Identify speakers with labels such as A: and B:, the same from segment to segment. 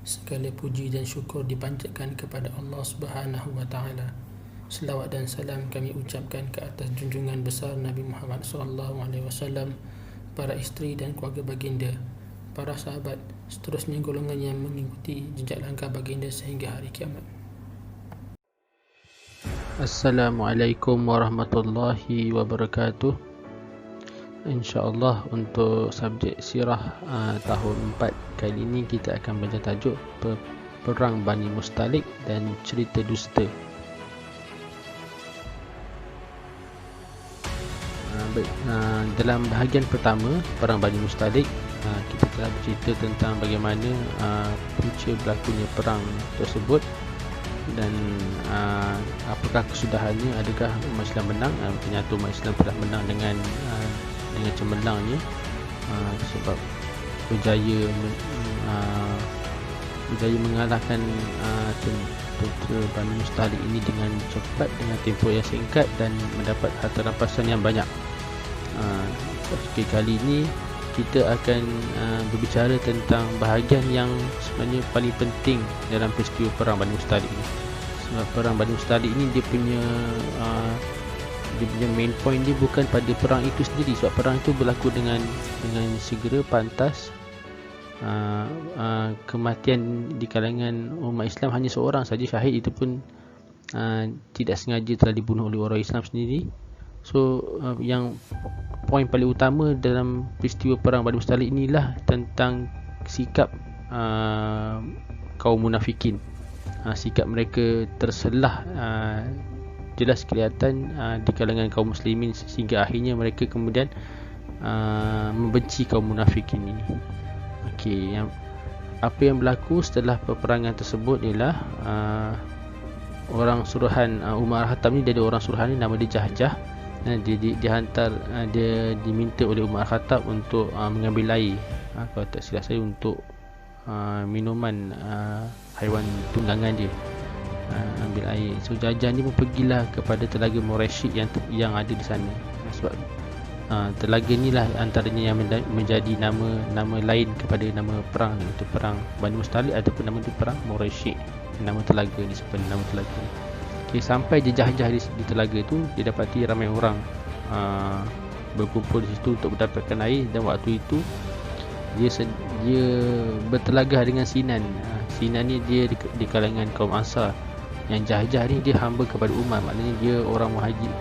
A: Segala puji dan syukur dipanjatkan kepada Allah Subhanahu wa taala. Selawat dan salam kami ucapkan ke atas junjungan besar Nabi Muhammad SAW, para isteri dan keluarga baginda, para sahabat, seterusnya golongan yang mengikuti jejak langkah baginda sehingga hari kiamat. Assalamualaikum warahmatullahi wabarakatuh. InsyaAllah untuk subjek sirah tahun 4 kali ini kita akan belajar tajuk Perang Bani Mustalik dan cerita dusta. Dalam bahagian pertama Perang Bani Mustalik, kita telah bercerita tentang bagaimana punca berlakunya perang tersebut dan apakah kesudahannya, adakah umat Islam menang. Ternyata umat Islam telah menang dengan cemerlangnya, sebab berjaya mengalahkan tentera Bani Mustalik ini dengan cepat, dengan tempoh yang singkat dan mendapat harta rampasan yang banyak. Kali ini kita akan berbicara tentang bahagian yang sebenarnya paling penting dalam peristiwa perang Bani Mustalik ini. Sebab perang Bani Mustalik ini dia punya main point dia bukan pada perang itu sendiri, sebab perang itu berlaku dengan segera, pantas. Kematian di kalangan umat Islam hanya seorang saja syahid, itu pun tidak sengaja telah dibunuh oleh orang Islam sendiri. So yang poin paling utama dalam peristiwa perang Bani Mustalik inilah tentang sikap kaum munafikin. Sikap mereka terselah jelas kelihatan di kalangan kaum muslimin, sehingga akhirnya mereka kemudian membenci kaum munafikin ini. Okey, apa yang berlaku setelah peperangan tersebut ialah orang suruhan Umar Al-Khattab ni, dia ada orang suruhan ni nama dia Jahjah. Dia dihantar, dia diminta oleh Umar Al-Khattab untuk mengambil air, kalau tak silap saya untuk minuman haiwan tunggangan dia, ambil air. So Jahjah ni pun pergilah kepada telaga Murasyid yang ada di sana, sebab telaga ni lah antaranya yang menjadi nama lain kepada nama perang, iaitu perang Bani Mustalik ataupun nama itu perang Murasyid. Nama telaga ni sebenarnya nama telaga. Okay, sampai je Jahjah di telaga tu, dia dapati ramai orang berkumpul di situ untuk mendapatkan air, dan waktu itu dia bertelagah dengan Sinan. Sinan ni dia di kalangan kaum Ansar. Yang Jahjah ni dia hamba kepada Umar, maknanya dia orang muhajir,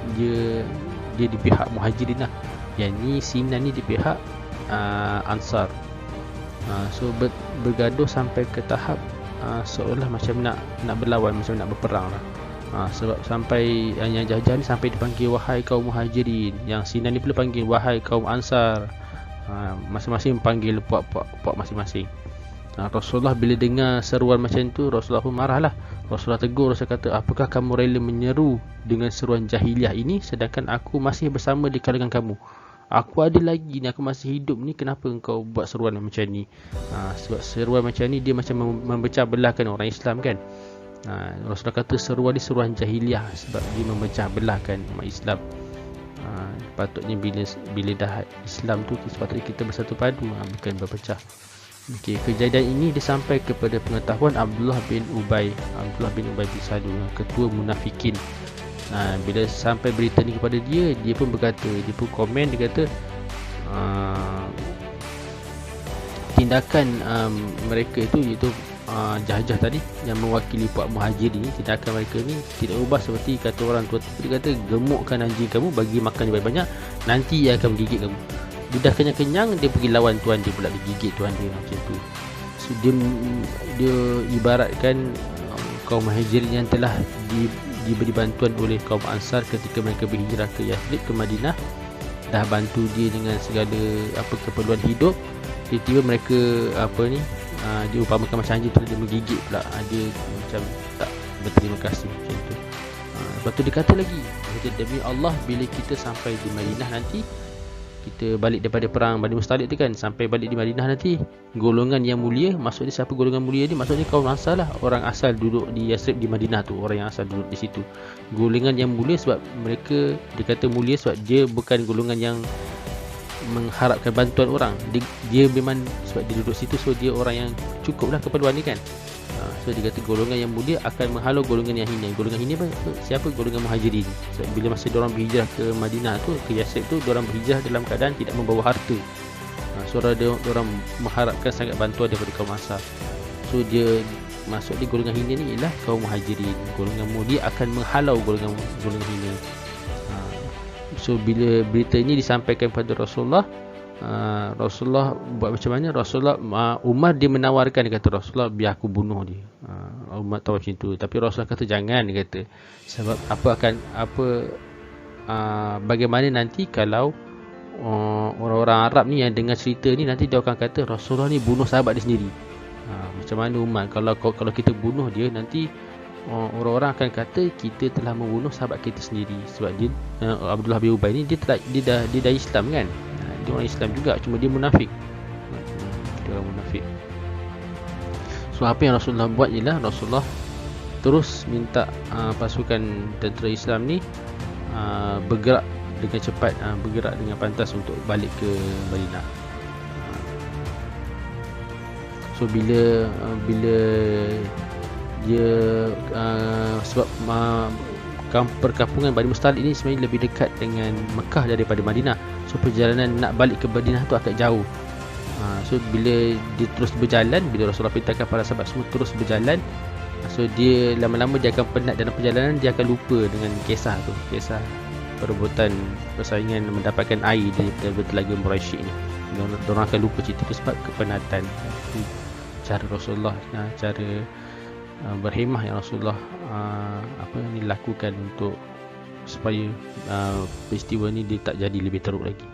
A: dia di pihak muhajirin lah. Yang ni Sinan ni di pihak Ansar. So bergaduh sampai ke tahap seolah macam nak berlawan, macam nak berperang lah. Sebab sampai yang Jahjah ni sampai dipanggil wahai kaum muhajirin, yang Sinan ni pula panggil wahai kaum Ansar. Masing-masing panggil puak masing-masing. Rasulullah bila dengar seruan macam tu, Rasulullah pun marahlah. Rasulullah tegur, Rasulullah kata, apakah kamu rela menyeru dengan seruan jahiliah ini sedangkan aku masih bersama di kalangan kamu? Aku ada lagi ni, aku masih hidup ni, kenapa engkau buat seruan macam ni? Sebab seruan macam ni dia macam memecah belahkan orang Islam kan. Rasulullah kata seruan ni seruan jahiliah sebab dia memecah belahkan umat Islam. Patutnya bila dah Islam tu sepatutnya kita bersatu padu, bukan berpecah. Okey, kejadian ini disampai kepada pengetahuan Abdullah bin Ubay bin Salul, ketua munafikin. Bila sampai berita ni kepada dia pun berkata, dia pun komen, dia kata tindakan mereka itu, iaitu Jahjah tadi yang mewakili puak muhajir ni, tindakan mereka ni tidak ubah seperti kata orang tua. Dia kata, gemukkan anjing kamu, bagi makan banyak-banyak, nanti ia akan menggigit kamu. Dia dah kenyang-kenyang, dia pergi lawan tuan dia pula, dia gigit tuan dia macam tu. So, dia ibaratkan kaum muhajirin yang telah diberi bantuan oleh kaum Ansar ketika mereka berhijrah ke Yathrib, ke Madinah, dah bantu dia dengan segala keperluan hidup. Tiba-tiba mereka dia umpamakan macam anjing tu, dia menggigit pula, dia macam tak berterima kasih macam tu. Lepas tu dia kata lagi, demi Allah, bila kita sampai di Madinah nanti, kita balik daripada perang Bani Mustalik tu kan, sampai balik di Madinah nanti, golongan yang mulia, maksudnya siapa golongan mulia ni? Maksudnya kaum Ansar lah, orang asal duduk di Yathrib di Madinah tu, orang yang asal duduk di situ. Golongan yang mulia sebab mereka, dia kata mulia sebab dia bukan golongan mengharapkan bantuan orang. Dia memang sebab dia duduk situ, so dia orang yang cukuplah keperluan dia kan. So dia kata golongan yang mulia akan menghalau golongan yang hina. Golongan hina siapa? Golongan Muhajirin. Sebab bila masa diorang berhijrah ke Madinah tu, ke Yathrib tu, diorang berhijrah dalam keadaan tidak membawa harta. So diorang mengharapkan sangat bantuan daripada kaum Ansar. So dia maksud dia golongan hina ni ialah kaum Muhajirin. Golongan mulia akan menghalau golongan hina. So bila berita ini disampaikan kepada Rasulullah, Rasulullah buat macam mana? Rasulullah, Umar dia menawarkan, dia kata, Rasulullah biar aku bunuh dia. Umar tahu macam tu, tapi Rasulullah kata jangan, dia kata, sebab bagaimana nanti kalau orang-orang Arab ni yang dengar cerita ni, nanti dia akan kata Rasulullah ni bunuh sahabat dia sendiri. Macam mana Umar, kalau kita bunuh dia, nanti orang-orang akan kata kita telah membunuh sahabat kita sendiri. Sebab dia Abdullah bin Ubay ni dia dah Islam kan. Dia orang Islam juga, cuma dia munafik. Dia orang munafik. So apa yang Rasulullah buat ialah Rasulullah terus minta pasukan tentera Islam ni bergerak dengan cepat, bergerak dengan pantas untuk balik ke Madinah. So bila dia sebab perkampungan Bani Mustalik ini sebenarnya lebih dekat dengan Mekah daripada Madinah. So perjalanan nak balik ke Madinah tu agak jauh. So bila dia terus berjalan, bila Rasulullah perintahkan para sahabat semua terus berjalan, so dia lama-lama dia akan penat dalam perjalanan, dia akan lupa dengan kisah tu, kisah perebutan persaingan mendapatkan air daripada Telaga Murasyid ni. Diorang akan lupa cerita tu sebab kepenatan. Cara Rasulullah, cara berhemah yang Rasulullah lakukan untuk supaya peristiwa ni dia tak jadi lebih teruk lagi.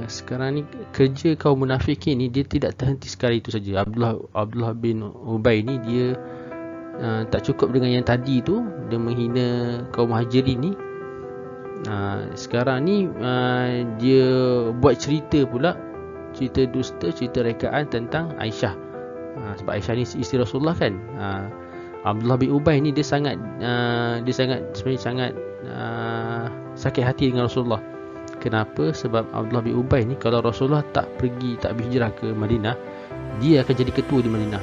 A: Sekarang ni kerja kaum munafikin ni dia tidak terhenti sekali itu saja. Abdullah bin Ubay ni dia tak cukup dengan yang tadi tu, dia menghina kaum Muhajirin ni. Sekarang ni dia buat cerita pula, cerita dusta, cerita rekaan tentang Aisyah. Sebab Aisyah ni isteri Rasulullah kan. Abdullah bin Ubay ni dia sangat sakit hati dengan Rasulullah. Kenapa? Sebab Abdullah bin Ubay ni kalau Rasulullah tak berhijrah ke Madinah, dia akan jadi ketua di Madinah.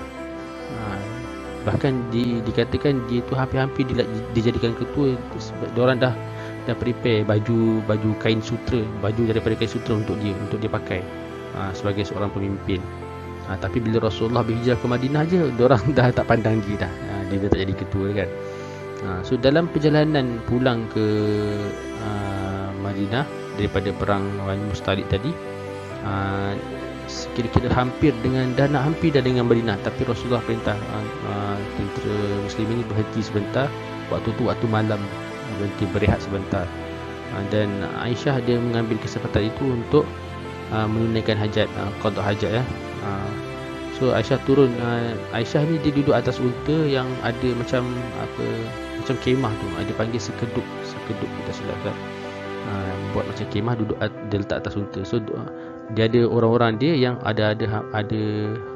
A: Bahkan dikatakan dia tu hampir-hampir dijadikan ketua sebab diorang dah prepare baju kain sutra, baju daripada kain sutra untuk dia pakai sebagai seorang pemimpin. Tapi bila Rasulullah berhijrah ke Madinah je, diorang dah tak pandang dia dah. Dia dah tak jadi ketua kan. So dalam perjalanan pulang ke Madinah daripada perang Bani Mustalik tadi, kira-kira hampir dengan Madinah, tapi Rasulullah perintah tentera muslimin ni berhenti sebentar. Waktu tu waktu malam, berhenti berehat sebentar. Dan Aisyah dia mengambil kesempatan itu untuk menunaikan hajat, qada hajat ya. So Aisyah turun, Aisyah ni dia duduk atas unta yang ada macam kemah tu, dia panggil sekeduk kita silap kan. Buat macam kemah, duduk dia letak atas unta. So dia ada orang-orang dia yang ada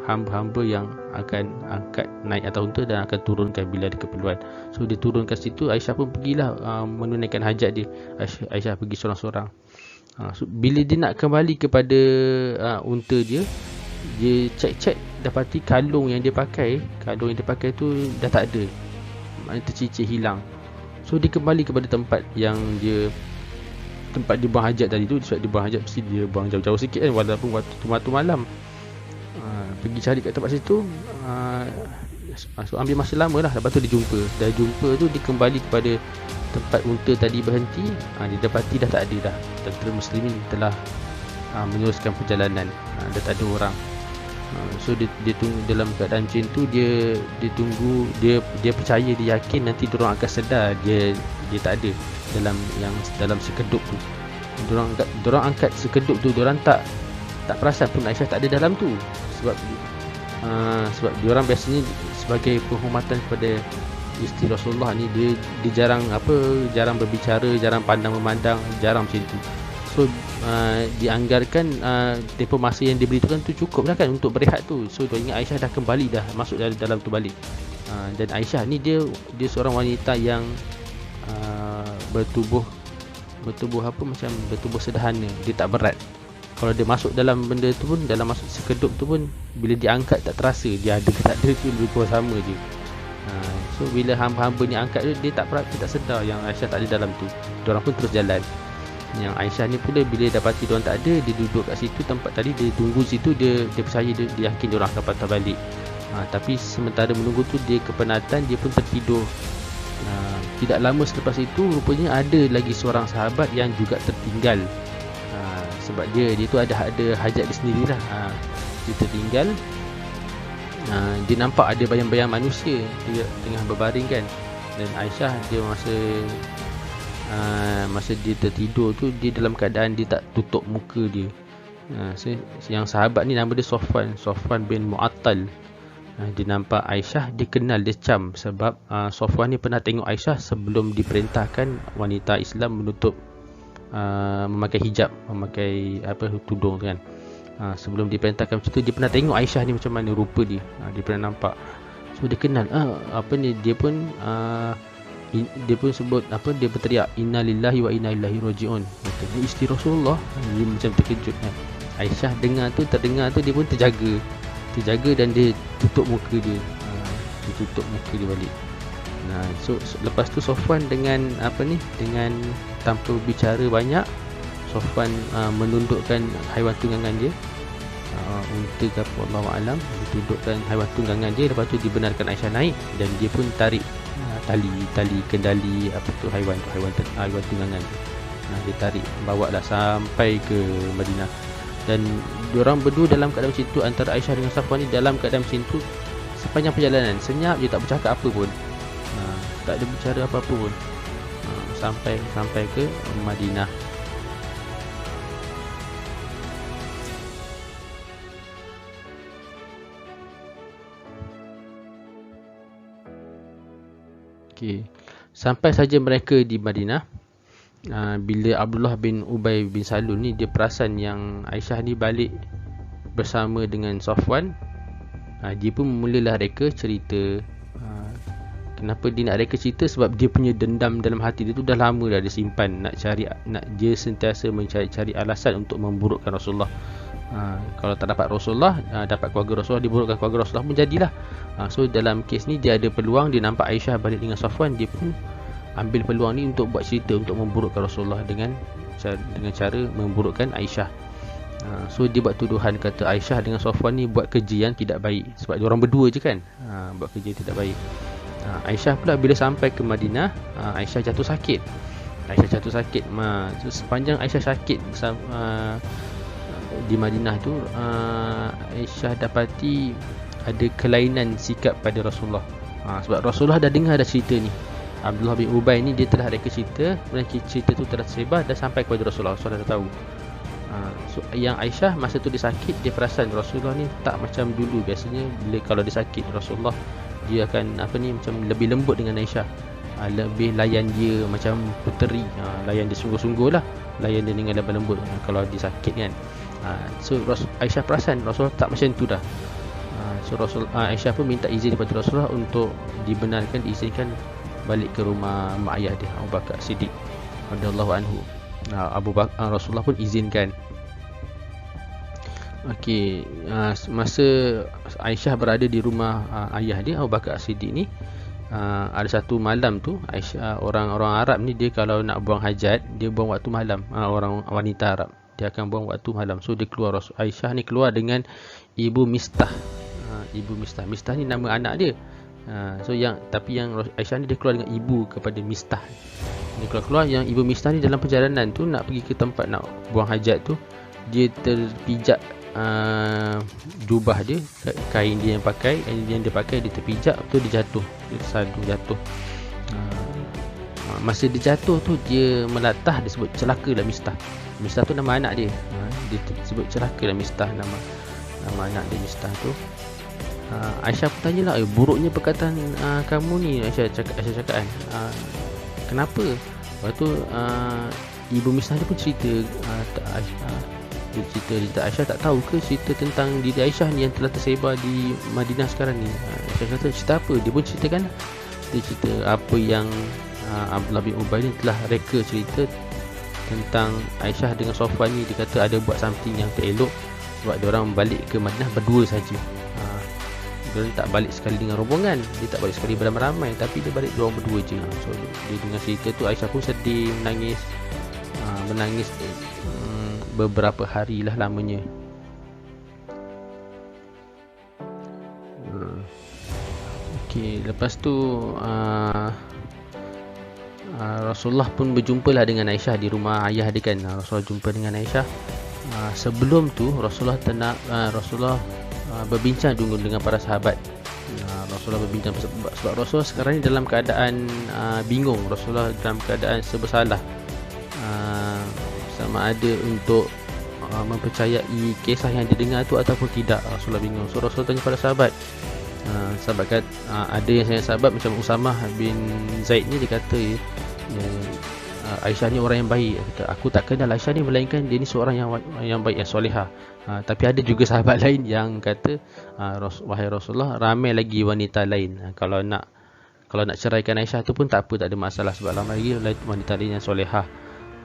A: hamba-hamba yang akan angkat naik atas unta dan akan turunkan bila ada keperluan. So dia turunkan situ, Aisyah pun pergilah menunaikan hajat dia. Aisyah pergi seorang-seorang. So bila dia nak kembali kepada unta dia cek dapati kalung yang dia pakai tu dah tak ada, maknanya tercicir, hilang. So dia kembali kepada tempat dia buang hajat tadi tu. Sebab dia buang hajat mesti dia buang jauh-jauh sikit kan, walaupun waktu malam. Pergi cari kat tempat situ, so ambil masa lama lah. Lepas tu dia jumpa tu, dia kembali kepada tempat unta tadi berhenti. Dia dapati dah tak ada dah, tentera muslimin telah meneruskan perjalanan, dah tak ada orang. So dia tunggu dalam keadaan macam tu. Dia tunggu, dia percaya, dia yakin nanti diorang akan sedar dia tak ada dalam sekeduk tu. Diorang angkat sekeduk tu, diorang tak perasan pun Aisyah tak ada dalam tu. Sebab diorang biasanya sebagai penghormatan kepada isteri Rasulullah ni, dia jarang berbicara, jarang pandang memandang, jarang macam tu. So dianggarkan tempoh masa yang diberitakan tu cukup dah kan untuk berehat tu. So dia ingat Aisyah dah kembali, dah masuk dalam tu balik. Dan Aisyah ni dia seorang wanita yang bertubuh apa, macam bertubuh sederhana, dia tak berat. Kalau dia masuk dalam benda tu pun, dalam masuk sekedup tu pun, bila dia angkat tak terasa dia ada ke tak ada tu, lebih kurang sama je. So bila hamba-hamba ni angkat tu, dia tak sedar yang Aisyah tak ada dalam tu. Diorang pun terus jalan. Yang Aisyah ni pula bila dapati diorang tak ada, dia duduk kat situ tempat tadi, dia tunggu situ, dia percaya, dia yakin diorang akan patah balik. Tapi sementara menunggu tu, dia kepenatan, dia pun tertidur. Tidak lama selepas itu, rupanya ada lagi seorang sahabat yang juga tertinggal. Sebab dia tu ada hajat dia sendirilah. Dia tertinggal. Dia nampak ada bayang-bayang manusia dia tengah berbaring kan. Dan Aisyah dia masa dia tertidur tu, dia dalam keadaan dia tak tutup muka dia. Yang sahabat ni nama dia Sofwan bin Mu'attal. Dia nampak Aisyah, dia kenal, dia cam. Sebab Sofwan ni pernah tengok Aisyah sebelum diperintahkan wanita Islam menutup, memakai hijab, memakai tudung tu kan. Sebelum diperintahkan macam tu, dia pernah tengok Aisyah ni macam mana rupa dia. Dia pernah nampak. So dia kenal. Dia pun sebut dia berteriak, inna lillahi wa inna ilaihi raji'un. Kata isteri Rasulullah. Dia macam terkejut kan. Aisyah terdengar tu, dia pun terjaga dan dia tutup muka dia. Dia tutup muka dia balik. So lepas tu Sofwan dengan tanpa bicara banyak, Sofwan menundukkan haiwan tunggangan dia, unta ke apa, Allahu a'lam. Dia tundukkan haiwan tunggangan dia. Lepas tu dibenarkan Aisyah naik, dan dia pun tarik tali kendali haiwan tunggangan tu. Dia tarik, bawa dah sampai ke Madinah. Dan diorang berdua dalam keadaan macam tu, antara Aisyah dengan Safwan ni dalam keadaan macam tu sepanjang perjalanan, senyap je, tak bercakap apa pun. Tak ada bicara apa-apa pun. Sampai ke Madinah. Sampai saja mereka di Madinah, bila Abdullah bin Ubay bin Salul ni, dia perasan yang Aisyah ni balik bersama dengan Safwan. Dia pun mulalah reka cerita. Kenapa dia nak reka cerita? Sebab dia punya dendam dalam hati dia tu dah lama dah dia simpan. Dia sentiasa mencari alasan untuk memburukkan Rasulullah. Kalau tak dapat Rasulullah, dapat keluarga Rasulullah, diburukkan keluarga Rasulullah pun jadilah. So dalam kes ni dia ada peluang, dia nampak Aisyah balik dengan Safwan, dia pun ambil peluang ni untuk buat cerita, untuk memburukkan Rasulullah dengan cara memburukkan Aisyah. So dia buat tuduhan, kata Aisyah dengan Safwan ni buat kerja yang tidak baik. Sebab diorang berdua je kan, buat kerja yang tidak baik. Aisyah pula bila sampai ke Madinah, Aisyah jatuh sakit. So sepanjang Aisyah sakit di Madinah tu, Aisyah dapati ada kelainan sikap pada Rasulullah. Sebab Rasulullah dah dengar dah cerita ni. Abdullah bin Ubay ni dia telah reka cerita, dan cerita tu telah tersebar dah sampai kepada Rasulullah. Rasulullah dah tahu. So yang Aisyah masa tu dia sakit, dia perasan Rasulullah ni tak macam dulu. Biasanya bila kalau dia sakit, Rasulullah dia akan macam lebih lembut dengan Aisyah. Lebih layan dia macam puteri, layan dia sungguh-sungguh lah, layan dia dengan lebih lembut kalau dia sakit kan. So Aisyah perasan Rasulullah tak macam tu dah. So Aisyah pun minta izin kepada Rasulullah untuk diizinkan balik ke rumah mak ayah dia, Abu Bakar Siddiq radhiyallahu anhu. Rasulullah pun izinkan. Masa Aisyah berada di rumah ayah dia, Abu Bakar Siddiq ni, ada satu malam tu, Aisyah, orang Arab ni, dia kalau nak buang hajat, dia buang waktu malam. Orang wanita Arab, dia akan buang waktu malam. So dia keluar, Aisyah ni keluar dengan Ibu Mistah. Mistah ni nama anak dia. Tapi yang Aisyah ni dia keluar dengan ibu kepada Mistah. Dia keluar yang Ibu Mistah ni dalam perjalanan tu nak pergi ke tempat nak buang hajat tu, dia terpijak jubah dia, kain dia yang dia pakai, dia terpijak, betul dia jatuh, dia tersandung jatuh. Masa dia jatuh tu, dia melatah, dia sebut celakalah Mistah. Mistah tu nama anak dia. Dia sebut celakalah Mistah, nama anak dia Mistah tu. Aisyah pun tanyalah, buruknya perkataan kamu ni. Aisyah cakap kan, kenapa? Lepas tu Ibu Mistah dia pun cerita, cerita Aisyah tak tahu ke cerita tentang diri Aisyah ni yang telah tersebar di Madinah sekarang ni. Aisyah kata, cerita apa? Dia pun ceritakan. Dia cerita apa yang Abdullah bin Ubay ni telah reka cerita tentang Aisyah dengan Safwan ni. Dia kata ada buat something yang tak elok sebab dia orang balik ke Madinah berdua saja. Dia tak balik sekali dengan rombongan, dia tak balik sekali beramai-ramai, tapi dia balik dia orang berdua je. So dia dengar cerita tu, Aisyah pun sedih, menangis beberapa hari lah lamanya. Okey, lepas tu Rasulullah pun berjumpalah dengan Aisyah di rumah ayah dia kan. Rasulullah jumpa dengan Aisyah. Sebelum tu Rasulullah berbincang dulu dengan para sahabat. Rasulullah berbincang sebab Rasulullah sekarang ni dalam keadaan bingung. Rasulullah dalam keadaan serba salah, sama ada untuk mempercayai kisah yang didengar tu ataupun tidak. Rasulullah bingung. So Rasulullah tanya pada sahabat. Sahabat kata, ada yang saya sahabat macam Usamah bin Zaid ni, dia kata Aisyah ni orang yang baik. Dia kata, aku tak kenal Aisyah ni melainkan dia ni seorang yang baik, yang solehah. Tapi ada juga sahabat lain yang kata, wahai Rasulullah, ramai lagi wanita lain. Kalau nak ceraikan Aisyah tu pun tak apa, tak ada masalah, sebab ramai lagi wanita lain yang solehah.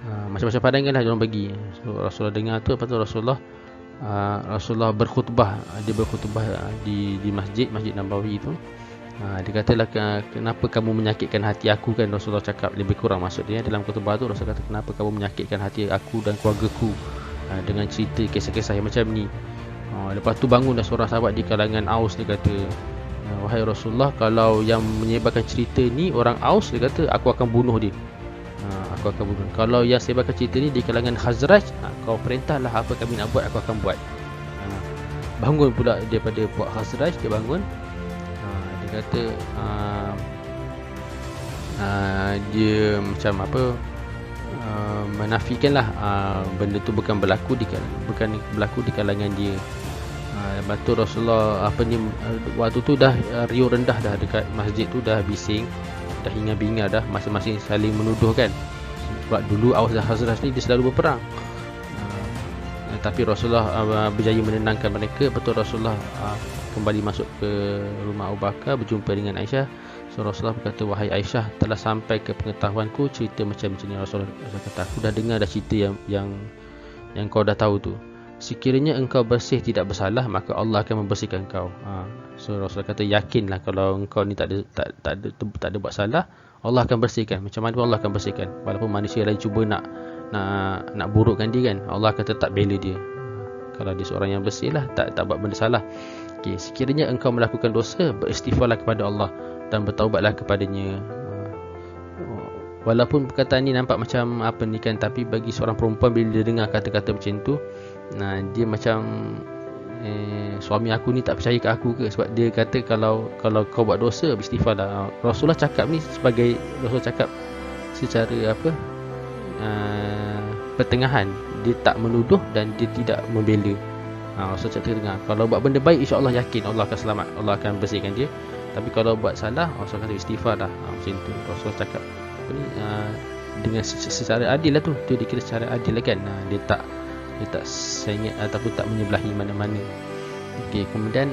A: Macam-macam pandangan lah diorang bagi. So Rasulullah dengar tu, lepas tu Rasulullah berkhutbah. Dia berkhutbah di Masjid Nabawi tu. Dia katalah, kenapa kamu menyakitkan hati aku kan. Rasulullah cakap lebih kurang maksud dia dalam khutbah tu. Rasulullah kata, kenapa kamu menyakitkan hati aku dan keluargaku dengan cerita kisah-kisah yang macam ni. Lepas tu bangun dah seorang sahabat di kalangan Aus. Dia kata, wahai Rasulullah, kalau yang menyebarkan cerita ni orang Aus, dia kata aku akan bunuh dia. Aku akan bunuh. Kalau yang sebarkan cerita ni di kalangan Khazraj, kau perintahlah apa kami nak buat, aku akan buat. Bangun pula daripada puak Khazraj, dia bangun. Dia kata dia macam apa, menafikanlah benda tu bukan berlaku di kalangan dia. Lepas tu Rasulullah waktu tu dah riuh rendah dah dekat masjid tu, dah bising, dah hingar-bingar dah, masing-masing saling menuduh kan. Sebab dulu Aus dan Khazraj ni dia selalu berperang. Tapi Rasulullah berjaya menenangkan mereka. Betul, Rasulullah kembali masuk ke rumah Abu Bakar, berjumpa dengan Aisyah. So Rasulullah berkata, wahai Aisyah, telah sampai ke pengetahuanku cerita macam ni. Rasulullah kata, aku dah dengar dah cerita yang kau dah tahu tu. Sekiranya engkau bersih tidak bersalah, maka Allah akan membersihkan kau. So Rasulullah kata, yakinlah kalau engkau ni tak ada buat salah, Allah akan bersihkan. Macam mana Allah akan bersihkan? Walaupun manusia lain cuba nak burukkan dia kan, Allah akan tetap bela dia. Kalau dia seorang yang bersih lah, tak buat benda salah. Okay, sekiranya engkau melakukan dosa, beristighfarlah kepada Allah dan bertaubatlah kepadanya. Walaupun perkataan ni nampak macam apa ni kan, tapi bagi seorang perempuan bila dia dengar kata-kata macam tu, dia macam suami aku ni tak percaya ke aku ke? Sebab dia kata kalau kau buat dosa, beristighfarlah. Rasulullah cakap ni Rasulullah cakap secara pertengahan. Dia tak menuduh dan dia tidak membela. Rasulullah cakap dengar, kalau buat benda baik, insya-Allah yakin Allah akan selamat, Allah akan bersihkan dia. Tapi kalau buat salah, Rasulullah kata istighfar dah. Macam tu Rasulullah cakap dengan secara adil lah tu. Dia dikira secara adil lah kan. Dia tak sengit ataupun tak menyebelahi mana-mana. Okey, kemudian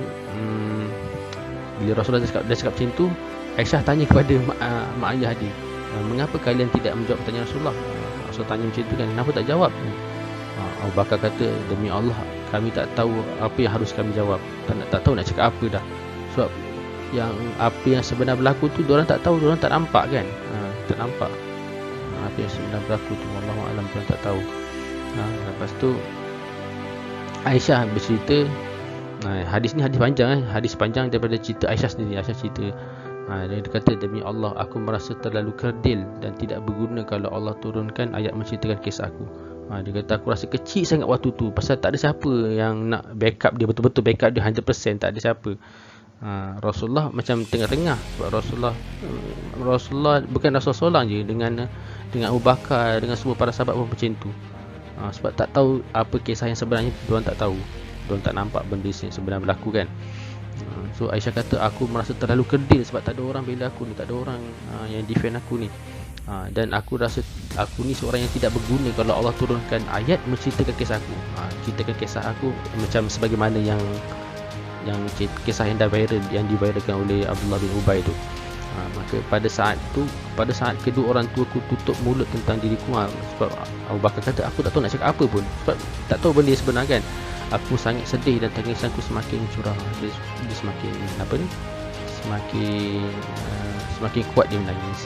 A: bila Rasulullah dah cakap macam tu, Aisyah tanya kepada mak ayah dia, mengapa kalian tidak menjawab pertanyaan Rasulullah? Rasulullah tanya macam tu kan, kenapa tak jawab? Abu Bakar kata, demi Allah, kami tak tahu apa yang harus kami jawab. Tak tahu nak cakap apa dah. Sebab apa yang sebenar berlaku tu diorang tak tahu, diorang tak nampak kan. Tak nampak apa yang sebenar berlaku tu, wallahu alam, diorang tak tahu. Lepas tu Aisyah bercerita. Hadis ni hadis panjang hadis panjang daripada cerita Aisyah sendiri. Aisyah cerita, dia kata, demi Allah, aku merasa terlalu kerdil dan tidak berguna kalau Allah turunkan ayat menceritakan kisah aku. Dia kata, aku rasa kecil sangat waktu tu, pasal tak ada siapa yang nak backup dia, betul-betul backup dia 100%, tak ada siapa. Rasulullah macam tengah-tengah. Sebab Rasulullah bukan Rasul seorang je, dengan Abu Bakar, dengan semua para sahabat pun macam tu. Sebab tak tahu apa kisah yang sebenarnya, diorang tak tahu, diorang tak nampak benda yang sebenar berlaku kan. So Aisyah kata, aku merasa terlalu kerdil sebab tak ada orang bela aku ni, tak ada orang yang defend aku ni. Dan aku rasa aku ni seorang yang tidak berguna kalau Allah turunkan ayat menceritakan kisah aku. Ceritakan kisah aku macam sebagaimana yang kisah yang dah viral, yang diviralkan oleh Abdullah bin Ubay tu. Maka pada saat kedua orang tua aku tutup mulut tentang diriku, sebab Abu Bakar kata aku tak tahu nak cakap apa pun, sebab tak tahu benda yang sebenar kan. Aku sangat sedih dan tangisanku semakin curah. Dia semakin semakin kuat dia menangis.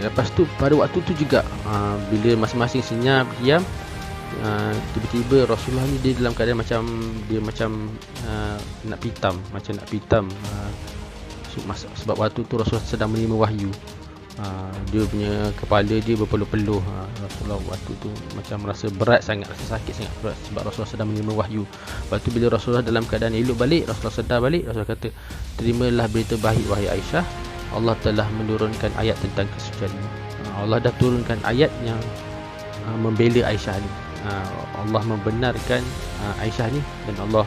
A: Lepas tu pada waktu tu juga, bila masing-masing senyap diam, tiba-tiba Rasulullah ni dia dalam keadaan macam nak pitam, sebab waktu tu Rasulullah sedang menerima wahyu. Dia punya kepala dia berpeluh-peluh. Rasulullah waktu tu macam rasa berat sangat, rasa sakit sangat berat sebab Rasulullah sedang menerima wahyu. Lepas tu bila Rasulullah dalam keadaan elok balik, Rasulullah sedar balik, Rasulullah kata, terimalah berita baik wahai Aisyah, Allah telah menurunkan ayat tentang kesucian ini. Allah dah turunkan ayat yang membela Aisyah ni. Allah membenarkan Aisyah ni, dan Allah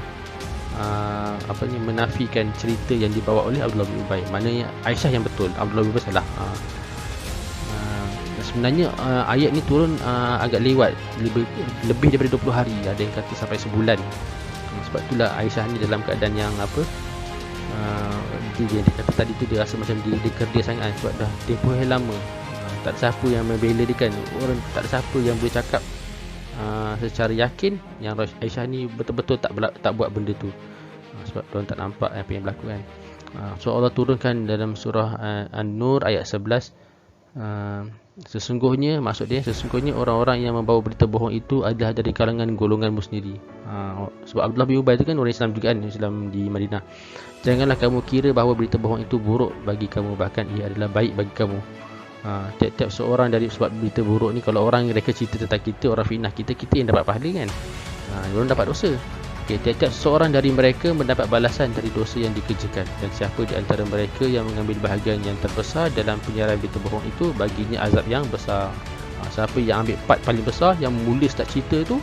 A: menafikan cerita yang dibawa oleh Abdullah bin Ubay. Maknanya Aisyah yang betul, Abdullah bin Ubay salah. Sebenarnya ayat ni turun agak lewat, lebih daripada 20 hari, ada yang kata sampai sebulan. Sebab itulah Aisyah ni dalam keadaan yang dia kata tadi tu, dia rasa macam dia kerdia sangat sebab dah tempoh yang lama. Tak ada siapa yang membela dia kan, tak ada siapa yang boleh cakap secara yakin yang Aisyah ni betul-betul tak buat benda tu, sebab diorang tak nampak apa yang berlaku kan. So Allah turunkan dalam surah An-Nur ayat 11, sesungguhnya orang-orang yang membawa berita bohong itu adalah dari kalangan golonganmu sendiri. Sebab Abdullah bin Ubay itu kan orang Islam juga kan, Islam di Madinah. Janganlah kamu kira bahawa berita bohong itu buruk bagi kamu, bahkan ia adalah baik bagi kamu. Tiap-tiap seorang dari sebab berita buruk ni, kalau orang mereka cerita tentang kita, orang fitnah kita yang dapat pahala kan, orang dapat dosa. Tiap-tiap seorang dari mereka mendapat balasan dari dosa yang dikerjakan, dan siapa di antara mereka yang mengambil bahagian yang terbesar dalam penyiaran berita bohong itu, baginya azab yang besar. Siapa yang ambil part paling besar, yang mula start cerita tu,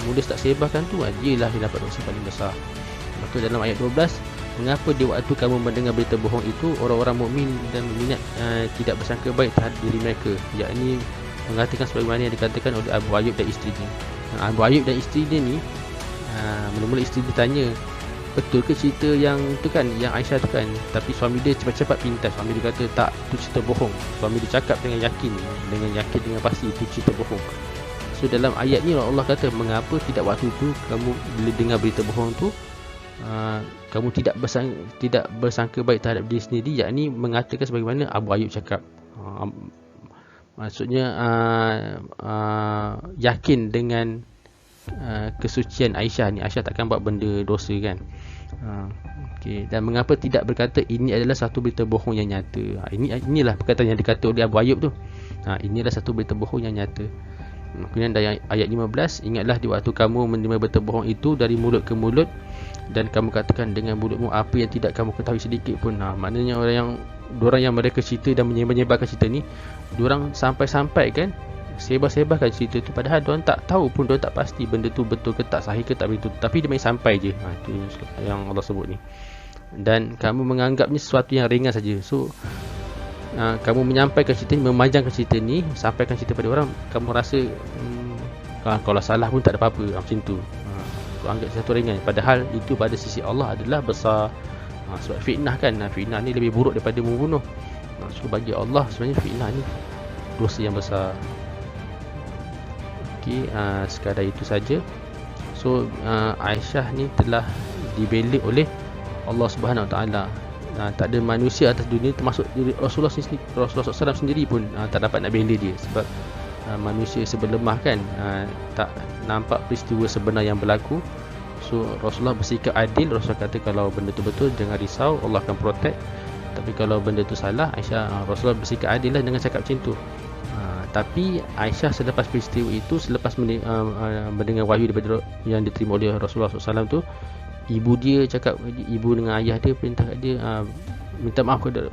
A: mula start sebarkan tu, dia lah yang dapat dosa paling besar. Lepas tu dalam ayat 12, mengapa di waktu kamu mendengar berita bohong itu, orang-orang mukmin dan mukminat tidak bersangka baik terhadap diri mereka, yakni mengatakan sebagaimana yang dikatakan oleh Abu Ayyub dan isterinya. Abu Ayyub dan isteri dia ni, mula-mula isteri dia tanya, betul ke cerita yang tu kan, yang Aisyah tu kan? Tapi suami dia cepat-cepat pintas. Suami dia kata tak, tu cerita bohong. Suami dia cakap dengan yakin dengan pasti itu cerita bohong. So dalam ayat ni Allah kata, mengapa tidak waktu tu kamu bila dengar berita bohong tu, kamu tidak bersangka baik terhadap diri sendiri, yakni mengatakan sebagaimana Abu Ayyub cakap. Maksudnya yakin dengan kesucian Aisyah ni, Aisyah takkan buat benda dosa kan. Dan mengapa tidak berkata ini adalah satu berita bohong yang nyata. Inilah perkataan yang dikata oleh Abu Ayyub tu. Inilah satu berita bohong yang nyata. Kemudian dari ayat 15, ingatlah di waktu kamu menerima berita bohong itu dari mulut ke mulut, dan kamu katakan dengan mulutmu apa yang tidak kamu ketahui sedikit pun. Maknanya orang yang mereka cerita dan menyebarkan cerita ni, diorang sampai-sampai kan, sebar-sebarkan cerita tu, padahal diorang tak tahu pun, diorang tak pasti benda tu betul ke tak, sahih ke tak betul, tapi dia main sampai je. Itu yang Allah sebut ni. Dan kamu menganggapnya sesuatu yang ringan saja. So kamu menyampaikan cerita ni, memanjangkan cerita ni, sampaikan cerita pada orang, kamu rasa kalau salah pun tak ada apa-apa, macam tu. Anggap satu ringan, padahal itu pada sisi Allah adalah besar. Sebab fitnah kan, fitnah ni lebih buruk daripada membunuh. So bagi Allah sebenarnya fitnah ni dosa yang besar. Sekadar itu saja. So Aisyah ni telah dibela oleh Allah Subhanahu Wa Taala. Tak ada manusia atas dunia, termasuk Rasulullah SAW sendiri pun tak dapat nak bela dia, sebab manusia sebelemah kan, tak nampak peristiwa sebenar yang berlaku. So Rasulullah bersikap adil. Rasulullah kata kalau benda tu betul, jangan risau, Allah akan protect. Tapi kalau benda tu salah, Rasulullah bersikap adil lah dengan cakap macam tu. Tapi Aisyah selepas peristiwa itu, selepas mendengar wahyu daripada yang diterima oleh Rasulullah SAW tu, ibu dia cakap, ibu dengan ayah dia perintah kat dia minta maaf kepada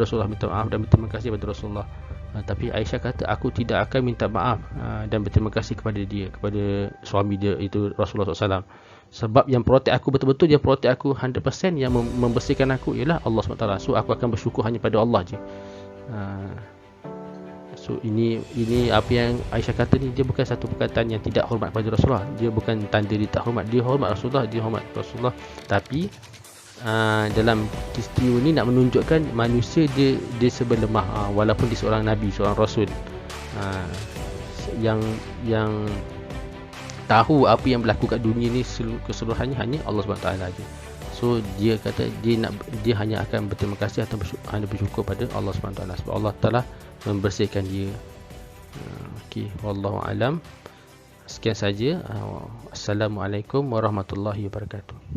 A: Rasulullah, minta maaf dan berterima kasih kepada Rasulullah. Tapi Aisyah kata, aku tidak akan minta maaf dan berterima kasih kepada kepada suami dia, itu Rasulullah SAW. Sebab yang protect aku betul-betul, dia protect aku 100%, yang membersihkan aku ialah Allah SWT. So aku akan bersyukur hanya pada Allah je. So ini apa yang Aisyah kata ni, dia bukan satu perkataan yang tidak hormat pada Rasulullah. Dia bukan tanda dia tak hormat. Dia hormat Rasulullah, dia hormat Rasulullah. Tapi dalam peristiwa ni nak menunjukkan manusia dia serba lemah, walaupun dia seorang nabi, seorang rasul, yang tahu apa yang berlaku kat dunia ni keseluruhannya hanya Allah SWT saja. So dia kata dia hanya akan berterima kasih atau hanya bersyukur pada Allah SWT sebab Allah telah membersihkan dia. Okey, wallahu alam. Sekian saja. Assalamualaikum warahmatullahi wabarakatuh.